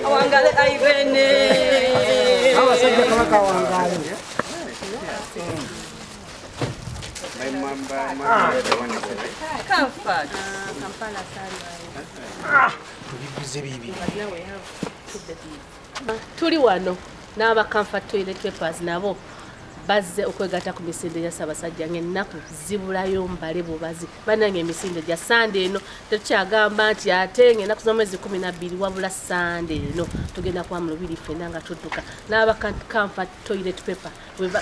Awangale aibene. Abasajja kabaka awangale. Comfort. Tuli wano n'aba Comfort Toilet Papers nabo bazze okwegatta ku misinde gya Ssaabasajja ng'ennaku zibulayo mbale bubazi. Bannange emisinde gya Sande eno tetukyagamba nti ate ng'ennaku z'omwezi 12 wabula Sande eno tugenda kuba mu lubiri ffenna nga tudduka. N'aba Comfort Toilet Paper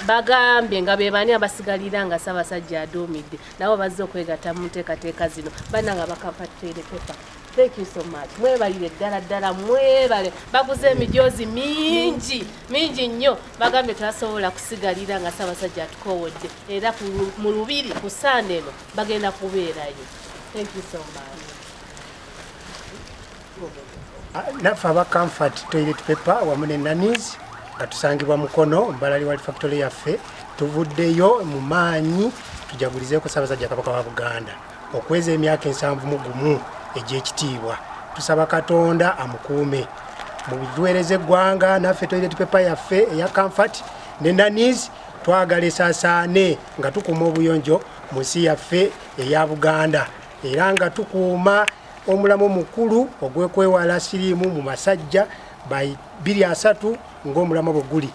bagambye nga be bani abasigalira nga Ssaabasajja aduumidde nabo bazze okwegatta mu nteekateeka zino. Bannange aba Comfort Toilet Paper, thank you so much. Mwebalire ddala mwebale. Baguze emijoozi mingi nnyo. Bagambye twasobola kusigalira nga Ssaabasajja atukoowodde era mu lubiri ku Sande eno bagenda kubeerayo. Thank you so much. Naffe aba Comfort Toilet Paper wamu ne Nannies nga tusangibwa Mukono Mbalali World Factory yaffe tuvuddeyo mu maanyi tujagulizeeko Ssaabasajja Kabaka wa Buganda okweza emyaka 71 egy'ekitiibwa. Tusaba Katonda amukuume mu biduweereza eggwanga. Naffe Toilet Paper yaffe eya Comfort ne Nannies twagala esaasaane nga tukuuma obuyonjo mu nsi yaffe eya Buganda era nga tukuuma omulamu mukulu ogw'okwewala siriimu mu masajja 230 ng'omulamu bwe guli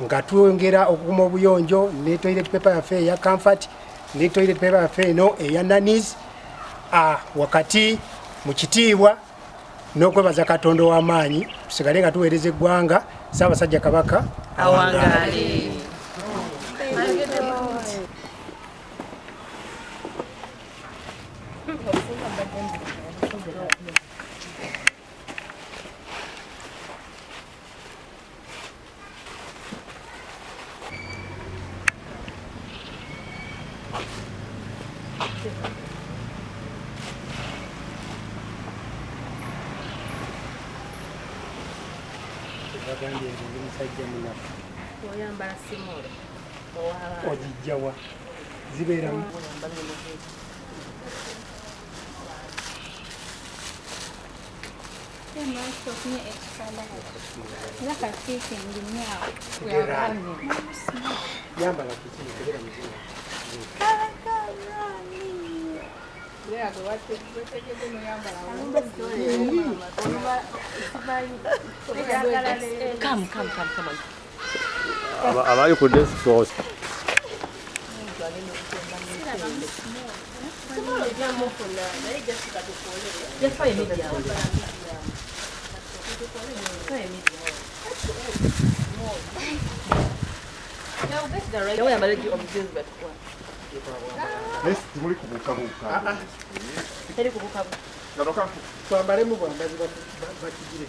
nga twongera okukuuma obuyonjo ne Toilet Paper yaffe eya Comfort ne Toilet Paper yaffe eno eya Nannies wakati mu kitiibwa n'okwebaza Katonda w'amaanyi tusigale nga tuweereza eggwanga. Ssaabasajja Kabaka awangale. Oyambala simolo ojijjawa zibeeramu yambala kikiri Come on. Am I could just go? Just try a medium. twambalemu bwambazi batugire